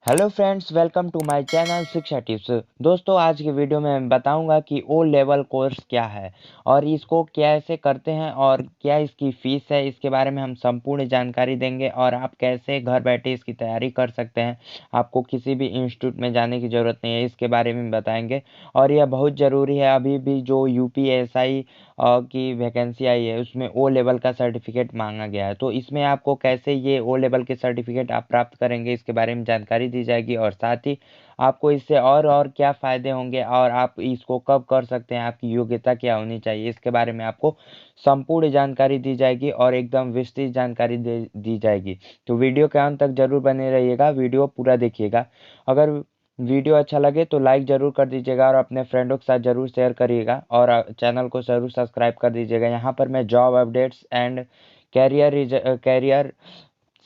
Hello friends, welcome to my channel Shiksha tips. दोस्तों, आज की वीडियो में मैं बताऊंगा कि ओ लेवल कोर्स क्या है और इसको कैसे करते हैं और क्या इसकी फ़ीस है। इसके बारे में हम संपूर्ण जानकारी देंगे और आप कैसे घर बैठे इसकी तैयारी कर सकते हैं। आपको किसी भी इंस्टीट्यूट में जाने की ज़रूरत नहीं है, इसके बारे में बताएंगे। और यह बहुत ज़रूरी है। अभी भी जो यूपीएसआई की वैकेंसी आई है उसमें ओ लेवल का सर्टिफिकेट मांगा गया है, तो इसमें आपको कैसे ये ओ लेवल के सर्टिफिकेट आप प्राप्त करेंगे इसके बारे में जानकारी दी जाएगी। और साथ ही आपको इससे और क्या फ़ायदे होंगे और आप इसको कब कर सकते हैं, आपकी योग्यता क्या होनी चाहिए, इसके बारे में आपको संपूर्ण जानकारी दी जाएगी और एकदम विस्तृत जानकारी दी जाएगी। तो वीडियो के अंत तक जरूर बने रहिएगा, वीडियो पूरा देखिएगा। अगर वीडियो अच्छा लगे तो लाइक ज़रूर कर दीजिएगा और अपने फ्रेंडों के साथ ज़रूर शेयर करिएगा और चैनल को ज़रूर सब्सक्राइब कर दीजिएगा। यहाँ पर मैं जॉब अपडेट्स एंड कैरियर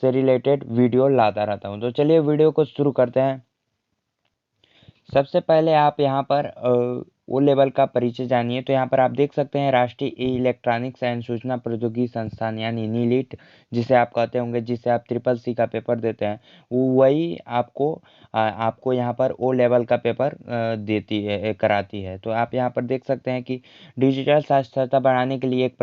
से रिलेटेड वीडियो लाता रहता हूँ। तो चलिए वीडियो को शुरू करते हैं। सबसे पहले आप यहाँ पर ओ लेवल का परिचय जानिए। तो यहाँ पर आप देख सकते हैं राष्ट्रीय इलेक्ट्रॉनिक्स एंड सूचना प्रौद्योगिकी संस्थान यानी नीलिट, जिसे आप कहते होंगे, जिसे आप ट्रिपल सी का पेपर देते हैं, वो वही आपको यहाँ पर ओ लेवल का पेपर देती है, कराती है। तो आप यहाँ पर देख सकते हैं कि डिजिटल साक्षरता बढ़ाने के लिए एक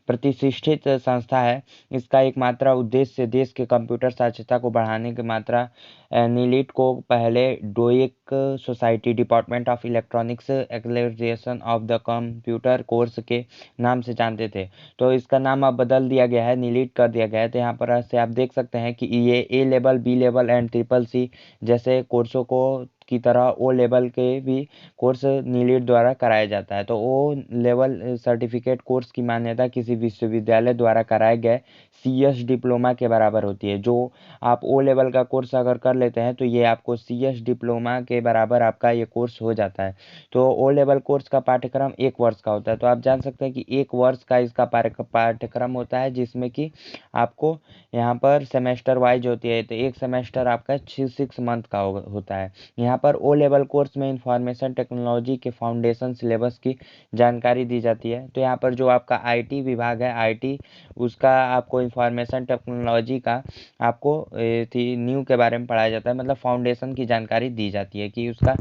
प्रतिष्ठित संस्था है। इसका एकमात्र उद्देश्य देश के कंप्यूटर साक्षरता को बढ़ाने की मात्रा। नीलिट को पहले DOEACC society department of electronics acceleration of the computer course के नाम से जानते थे, तो इसका नाम अब बदल दिया गया है, नीलिट कर दिया गया है। तो यहाँ पर से आप देख सकते हैं कि ये A level, B level and triple C जैसे कोर्सों को की तरह ओ लेवल के भी कोर्स नीलिट द्वारा कराया जाता है। तो ओ लेवल सर्टिफिकेट कोर्स की मान्यता किसी विश्वविद्यालय द्वारा कराए गए सीएस डिप्लोमा के बराबर होती है। जो आप ओ लेवल का कोर्स अगर कर लेते हैं तो ये आपको सीएस डिप्लोमा के बराबर आपका ये कोर्स हो जाता है। तो ओ लेवल कोर्स का पाठ्यक्रम 1 वर्ष का होता है। तो आप जान सकते हैं कि 1 वर्ष का इसका पाठ्यक्रम होता है, जिसमें कि आपको यहाँ पर सेमेस्टर वाइज होती है। तो एक सेमेस्टर आपका 6 मंथ का होता है। यहाँ पर ओ लेवल कोर्स में इंफॉर्मेशन टेक्नोलॉजी के फाउंडेशन सिलेबस की जानकारी दी जाती है। तो यहाँ पर जो आपका आईटी विभाग है, आईटी, उसका आपको इंफॉर्मेशन टेक्नोलॉजी का आपको न्यू के बारे में पढ़ाया जाता है, मतलब फाउंडेशन की जानकारी दी जाती है कि उसका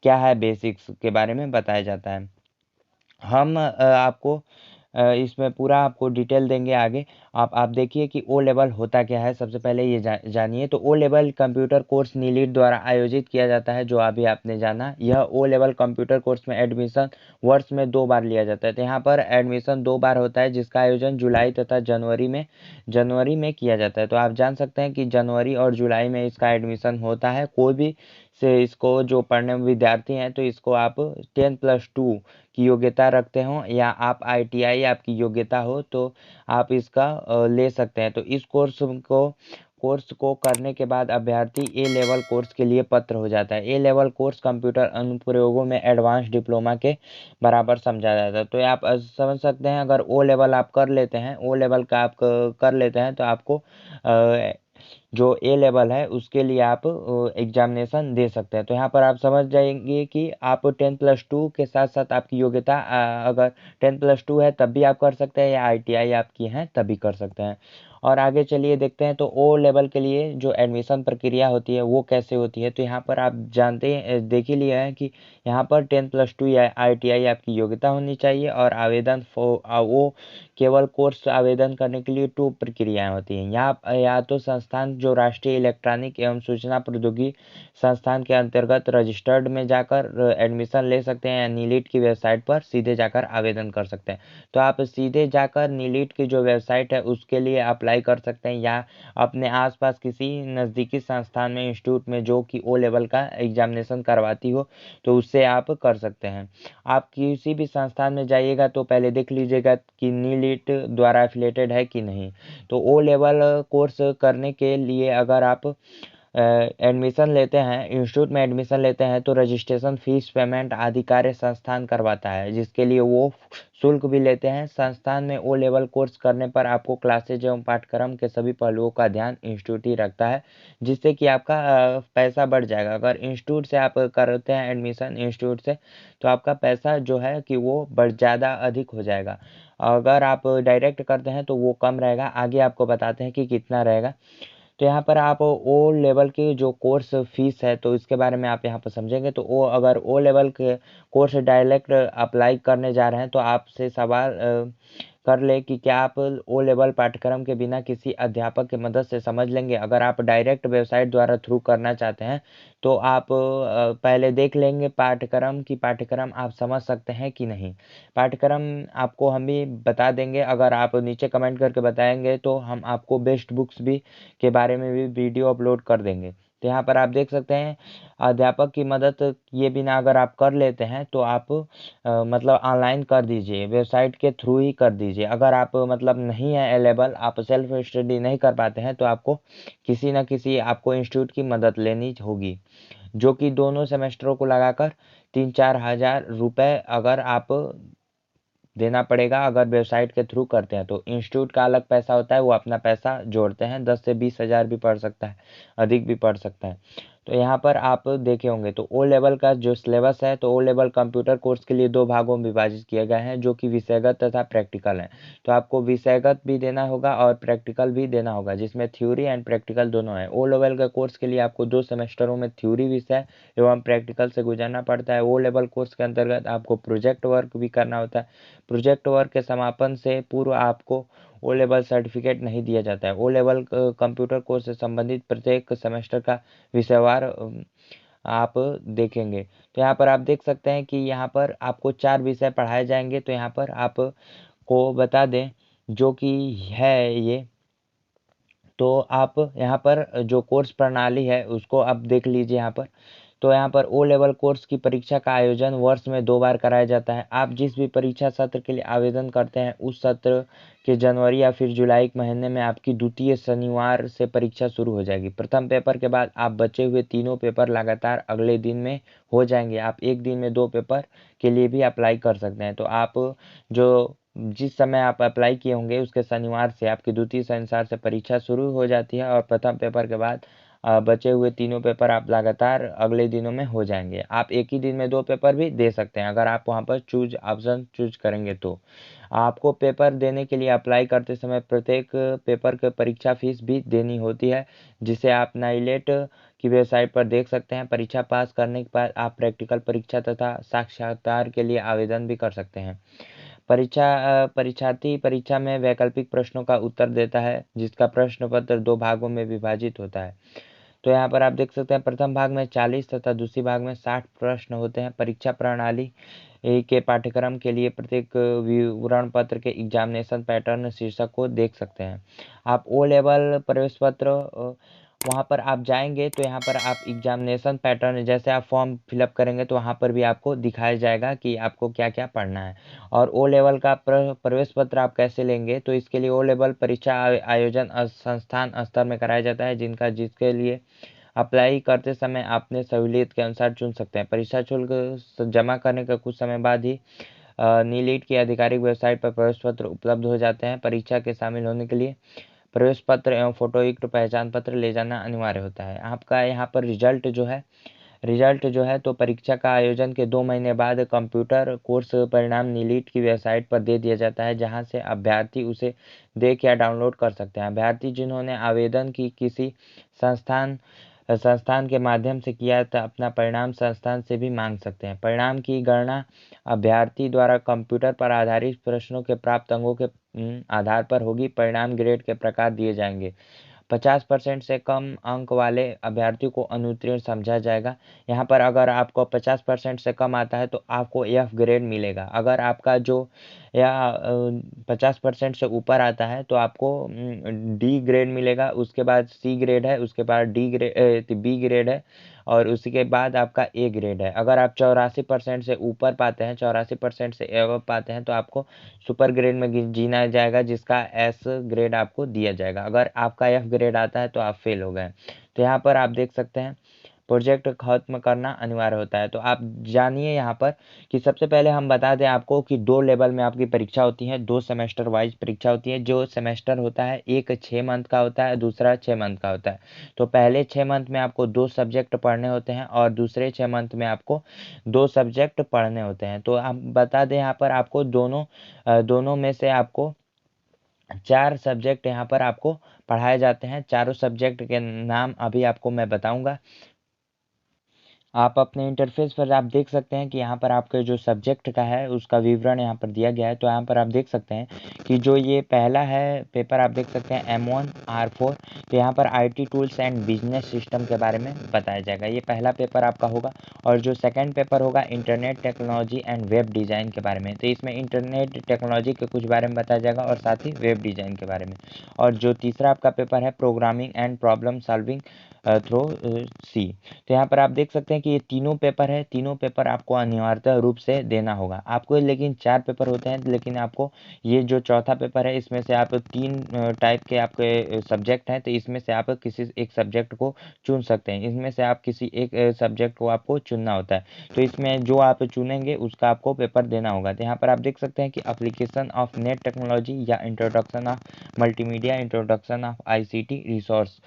क्या है, बेसिक्स के बारे में बताया जाता है। हम आपको इसमें पूरा आपको डिटेल देंगे आगे। आप देखिए कि ओ लेवल होता क्या है। सबसे पहले ये जानिए। तो O level computer course NIELIT द्वारा आयोजित किया जाता है, जो अभी आपने जाना। यह ओ लेवल कंप्यूटर कोर्स में एडमिशन वर्ष में 2 बार लिया जाता है। तो यहाँ पर एडमिशन 2 बार होता है, जिसका आयोजन जुलाई तथा जनवरी में किया जाता है। तो आप जान सकते हैं कि जनवरी और जुलाई में इसका एडमिशन होता है। कोई भी से इसको जो पढ़ने में विद्यार्थी हैं, तो इसको आप 10+2 की योग्यता रखते हो या आप आईटीआई आपकी योग्यता हो तो आप इसका ले सकते हैं। तो इस कोर्स को करने के बाद अभ्यर्थी ए लेवल कोर्स के लिए पात्र हो जाता है। ए लेवल कोर्स कंप्यूटर अनुप्रयोगों में एडवांस डिप्लोमा के बराबर समझा जाता है। तो आप समझ सकते हैं, अगर ओ लेवल आप कर लेते हैं, ओ लेवल का आप कर लेते हैं, तो आपको जो ए लेवल है उसके लिए आप एग्जामिनेशन दे सकते हैं। तो यहाँ पर आप समझ जाएंगे कि आप 10+2 के साथ साथ आपकी योग्यता, अगर 10+2 है तब भी आप कर सकते हैं या आईटीआई आपकी है तभी कर सकते हैं। और आगे चलिए देखते हैं। तो ओ लेवल के लिए जो एडमिशन प्रक्रिया होती है वो कैसे होती है। तो यहाँ पर आप जानते हैं, देख ही लिया है कि यहाँ पर 10+2 या आईटीआई आपकी योग्यता होनी चाहिए। और आवेदन वो केवल कोर्स आवेदन करने के लिए 2 प्रक्रियाएं होती हैं। यहाँ या तो संस्थान जो राष्ट्रीय इलेक्ट्रॉनिक एवं सूचना प्रौद्योगिकी संस्थान के अंतर्गत रजिस्टर्ड में जाकर एडमिशन ले सकते हैं, या नीलिट की वेबसाइट पर सीधे जाकर आवेदन कर सकते हैं। तो आप सीधे जाकर नीलिट की जो वेबसाइट है उसके लिए अप्लाई कर सकते हैं, या अपने आसपास किसी नज़दीकी संस्थान में, इंस्टीट्यूट में जो कि ओ लेवल का एग्जामिनेशन करवाती हो, तो उससे आप कर सकते हैं। आप किसी भी संस्थान में जाइएगा तो पहले देख लीजिएगा कि नीलिट द्वारा एफिलेटेड है कि नहीं। तो ओ लेवल कोर्स करने के लिए अगर आप एडमिशन लेते हैं, इंस्टीट्यूट में एडमिशन लेते हैं, तो रजिस्ट्रेशन फीस, पेमेंट आदि कार्य संस्थान करवाता है, जिसके लिए वो शुल्क भी लेते हैं। संस्थान में ओ लेवल कोर्स करने पर आपको क्लासेज एवं पाठ्यक्रम के सभी पहलुओं का ध्यान इंस्टीट्यूट ही रखता है, जिससे कि आपका पैसा बढ़ जाएगा। अगर इंस्टीट्यूट से आप करते हैं एडमिशन, इंस्टीट्यूट से, तो आपका पैसा जो है कि वो ज़्यादा अधिक हो जाएगा। अगर आप डायरेक्ट करते हैं तो वो कम रहेगा। आगे आपको बताते हैं कि कितना रहेगा। तो यहाँ पर आप ओ लेवल की जो कोर्स फीस है तो इसके बारे में आप यहाँ पर समझेंगे। तो ओ अगर ओ लेवल के कोर्स डायरेक्ट अप्लाई करने जा रहे हैं तो आपसे सवाल कर ले कि क्या आप ओ लेवल पाठ्यक्रम के बिना किसी अध्यापक की मदद से समझ लेंगे। अगर आप डायरेक्ट वेबसाइट द्वारा थ्रू करना चाहते हैं तो आप पहले देख लेंगे पाठ्यक्रम आप समझ सकते हैं कि नहीं। पाठ्यक्रम आपको हम भी बता देंगे, अगर आप नीचे कमेंट करके बताएंगे तो हम आपको बेस्ट बुक्स भी के बारे में भी वीडियो अपलोड कर देंगे। तो यहाँ पर आप देख सकते हैं अध्यापक की मदद किए बिना अगर आप कर लेते हैं तो आप मतलब ऑनलाइन कर दीजिए, वेबसाइट के थ्रू ही कर दीजिए। अगर आप मतलब नहीं है अवेलेबल, आप सेल्फ स्टडी नहीं कर पाते हैं तो आपको किसी न किसी आपको इंस्टीट्यूट की मदद लेनी होगी, जो कि दोनों सेमेस्टरों को लगाकर 3-4 हज़ार रुपये अगर आप देना पड़ेगा। अगर वेबसाइट के थ्रू करते हैं तो इंस्टीट्यूट का अलग पैसा होता है, वो अपना पैसा जोड़ते हैं, 10 से 20 हज़ार भी पड़ सकता है, अधिक भी पड़ सकता है। तो यहाँ पर आप देखे होंगे तो ओ लेवल का जो सिलेबस है तो ओ लेवल कंप्यूटर कोर्स के लिए 2 भागों में विभाजित किए गए हैं, जो कि विषयगत तथा प्रैक्टिकल हैं। तो आपको विषयगत भी देना होगा और प्रैक्टिकल भी देना होगा, जिसमें थ्योरी एंड प्रैक्टिकल दोनों है। ओ लेवल का कोर्स के लिए आपको 2 सेमेस्टरों में थ्योरी विषय एवं प्रैक्टिकल से गुजरना पड़ता है। ओ लेवल कोर्स के अंतर्गत आपको प्रोजेक्ट वर्क भी करना होता है। प्रोजेक्ट वर्क के समापन से पूर्व आपको ओ लेवल सर्टिफिकेट नहीं दिया जाता है। ओ लेवल कंप्यूटर कोर्स से संबंधित प्रत्येक सेमेस्टर का विषयवार आप देखेंगे। तो यहाँ पर आप देख सकते हैं कि यहाँ पर आपको 4 विषय पढ़ाए जाएंगे। तो यहाँ पर आपको बता दें जो कि है ये, तो आप यहाँ पर जो कोर्स प्रणाली है उसको आप देख लीजिए यहाँ पर। तो यहाँ पर ओ लेवल कोर्स की परीक्षा का आयोजन वर्ष में 2 बार कराया जाता है। आप जिस भी परीक्षा सत्र के लिए आवेदन करते हैं उस सत्र के जनवरी या फिर जुलाई के महीने में आपकी द्वितीय शनिवार से परीक्षा शुरू हो जाएगी। प्रथम पेपर के बाद आप बचे हुए तीनों पेपर लगातार अगले दिन में हो जाएंगे। आप एक दिन में 2 पेपर के लिए भी अप्लाई कर सकते हैं। तो आप जो जिस समय आप अप्लाई किए होंगे उसके शनिवार से आपकी द्वितीय शनिवार से परीक्षा शुरू हो जाती है और प्रथम पेपर के बाद बचे हुए तीनों पेपर आप लगातार अगले दिनों में हो जाएंगे। आप एक ही दिन में 2 पेपर भी दे सकते हैं अगर आप वहाँ पर ऑप्शन चूज करेंगे। तो आपको पेपर देने के लिए अप्लाई करते समय प्रत्येक पेपर की परीक्षा फीस भी देनी होती है, जिसे आप नाइलेट की वेबसाइट पर देख सकते हैं। परीक्षा पास करने के बाद आप प्रैक्टिकल परीक्षा तथा साक्षात्कार के लिए आवेदन भी कर सकते हैं। परीक्षार्थी परीक्षा में वैकल्पिक प्रश्नों का उत्तर देता है, जिसका प्रश्न पत्र 2 भागों में विभाजित होता है। तो यहाँ पर आप देख सकते हैं प्रथम भाग में 40 तथा दूसरी भाग में 60 प्रश्न होते हैं। परीक्षा प्रणाली के पाठ्यक्रम के लिए प्रत्येक विवरण पत्र के एग्जामिनेशन पैटर्न शीर्षक को देख सकते हैं। आप ओ लेवल प्रवेश पत्र वहाँ पर आप जाएंगे तो यहाँ पर आप एग्जामिनेशन पैटर्न जैसे आप फॉर्म फिलअप करेंगे तो वहाँ पर भी आपको दिखाया जाएगा कि आपको क्या क्या पढ़ना है। और ओ लेवल का प्रवेश पत्र आप कैसे लेंगे, तो इसके लिए ओ लेवल परीक्षा आयोजन संस्थान स्तर में कराया जाता है, जिसके लिए अप्लाई करते समय अपने सहूलियत के अनुसार चुन सकते हैं। परीक्षा शुल्क जमा करने के कुछ समय बाद ही नीलीट की आधिकारिक वेबसाइट पर प्रवेश पत्र उपलब्ध हो जाते हैं। परीक्षा के शामिल होने के लिए प्रवेश पत्र एवं फोटोयुक्त पहचान पत्र ले जाना अनिवार्य होता है। आपका यहाँ पर रिजल्ट जो है तो परीक्षा का आयोजन के 2 महीने बाद कंप्यूटर कोर्स परिणाम नीलीट की वेबसाइट पर दे दिया जाता है, जहां से अभ्यर्थी उसे देख या डाउनलोड कर सकते हैं। अभ्यर्थी जिन्होंने आवेदन की किसी संस्थान संस्थान के माध्यम से किया तो अपना परिणाम संस्थान से भी मांग सकते हैं। परिणाम की गणना अभ्यर्थी द्वारा कंप्यूटर पर आधारित प्रश्नों के प्राप्त अंकों के आधार पर होगी। परिणाम ग्रेड के प्रकार दिए जाएंगे। 50% से कम अंक वाले अभ्यर्थी को अनुत्तीर्ण समझा जाएगा। यहाँ पर अगर आपको 50% से कम आता है तो आपको एफ ग्रेड मिलेगा। अगर आपका जो या 50% से ऊपर आता है तो आपको डी ग्रेड मिलेगा। उसके बाद सी ग्रेड है, उसके बाद बी ग्रेड है और उसी के बाद आपका ए ग्रेड है। अगर आप 84% से ऊपर पाते हैं, 84% से एवं पाते हैं तो आपको सुपर ग्रेड में जीना जाएगा, जिसका एस ग्रेड आपको दिया जाएगा। अगर आपका एफ ग्रेड आता है तो आप फेल हो गए। तो यहाँ पर आप देख सकते हैं प्रोजेक्ट खत्म करना अनिवार्य होता है। तो आप जानिए यहाँ पर कि सबसे पहले हम बता दें आपको कि 2 लेवल में आपकी परीक्षा होती है, 2 सेमेस्टर वाइज परीक्षा होती है। जो सेमेस्टर होता है एक 6 मंथ का होता है, दूसरा 6 मंथ का होता है। तो पहले 6 मंथ में आपको 2 सब्जेक्ट पढ़ने होते हैं और दूसरे 6 मंथ में आपको 2 सब्जेक्ट पढ़ने होते हैं। तो हम बता दें यहाँ पर आपको दोनों में से आपको 4 सब्जेक्ट यहाँ पर आपको पढ़ाए जाते हैं। चारों सब्जेक्ट के नाम अभी आपको मैं बताऊँगा। आप अपने इंटरफ़ेस पर आप देख सकते हैं कि यहाँ पर आपके जो सब्जेक्ट का है उसका विवरण यहाँ पर दिया गया है। तो यहाँ पर आप देख सकते हैं कि जो ये पहला है पेपर आप देख सकते हैं M1 R4, तो यहाँ पर IT tools and business system के बारे में बताया जाएगा। ये पहला पेपर आपका होगा। और जो सेकंड पेपर होगा internet technology and web design के बारे में, तो इसमें इंटरनेट टेक्नोलॉजी के कुछ बारे में बताया जाएगा और साथ ही वेब डिज़ाइन के बारे में। और जो तीसरा आपका पेपर है programming and problem solving through C. तो यहाँ पर आप देख सकते हैं कि ये तीनों पेपर है, तीनों पेपर आपको अनिवार्यता रूप से देना होगा आपको। लेकिन 4 पेपर होते हैं, लेकिन आपको ये जो चौथा पेपर है इसमें से आप 3 टाइप के आपके सब्जेक्ट हैं, तो इसमें से आप किसी एक सब्जेक्ट को चुन सकते हैं। इसमें से आप किसी एक सब्जेक्ट को आपको चुनना होता है। तो इसमें जो आप चुनेंगे उसका आपको पेपर देना होगा। तो यहाँ पर आप देख सकते हैं कि एप्लीकेशन ऑफ नेट टेक्नोलॉजी या introduction of multimedia, introduction of ICT resource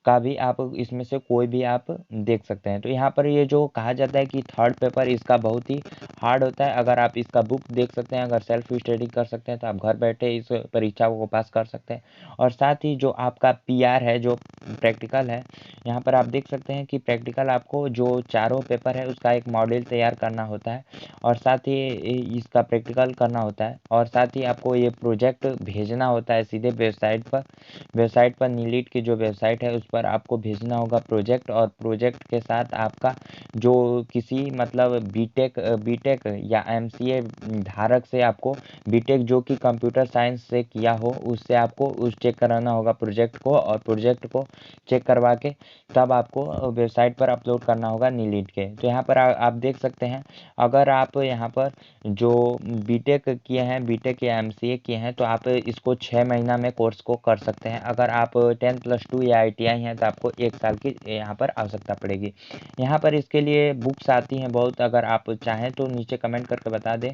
का भी आप इसमें से कोई भी आप देख सकते हैं। तो यहाँ पर ये जो कहा जाता है कि थर्ड पेपर इसका बहुत ही हार्ड होता है। अगर आप इसका बुक देख सकते हैं, अगर सेल्फ स्टडी कर सकते हैं, तो आप घर बैठे इस परीक्षा को पास कर सकते हैं। और साथ ही जो आपका पीआर है, जो प्रैक्टिकल है, यहाँ पर आप देख सकते हैं कि प्रैक्टिकल आपको जो चारों पेपर है उसका एक मॉडल तैयार करना होता है और साथ ही इसका प्रैक्टिकल करना होता है। और साथ ही आपको ये प्रोजेक्ट भेजना होता है सीधे वेबसाइट पर नीलीट की जो वेबसाइट है उस पर आपको भेजना होगा प्रोजेक्ट। और प्रोजेक्ट के साथ आपका जो किसी मतलब बीटेक या एमसीए धारक से आपको बीटेक जो कि कंप्यूटर साइंस से किया हो उससे आपको उस चेक कराना होगा प्रोजेक्ट को। और प्रोजेक्ट को चेक करवा के तब आपको वेबसाइट पर अपलोड करना होगा नीलीट के। तो यहाँ पर आप देख सकते हैं, अगर आप यहाँ पर जो बीटेक किए हैं, बीटेक या एमसीए किए हैं, तो आप इसको 6 महीना में कोर्स को कर सकते हैं। अगर आप 10+2 या आईटीआई हैं तो आपको 1 साल की यहाँ पर आवश्यकता पड़ेगी। यहाँ पर इसके लिए बुक्स आती हैं बहुत, अगर आप चाहें तो नीचे कमेंट करके बता दें,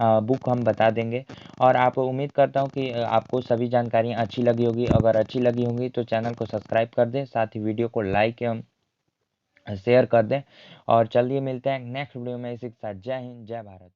बुक हम बता देंगे। और आप उम्मीद करता हूँ कि आपको सभी जानकारियाँ अच्छी लगी होगी। अगर अच्छी लगी होंगी तो चैनल को सब्सक्राइब कर दें, साथ ही वीडियो को लाइक एवं शेयर कर दें। और चलिए मिलते हैं नेक्स्ट वीडियो में इसी के साथ। जय हिंद, जय भारत।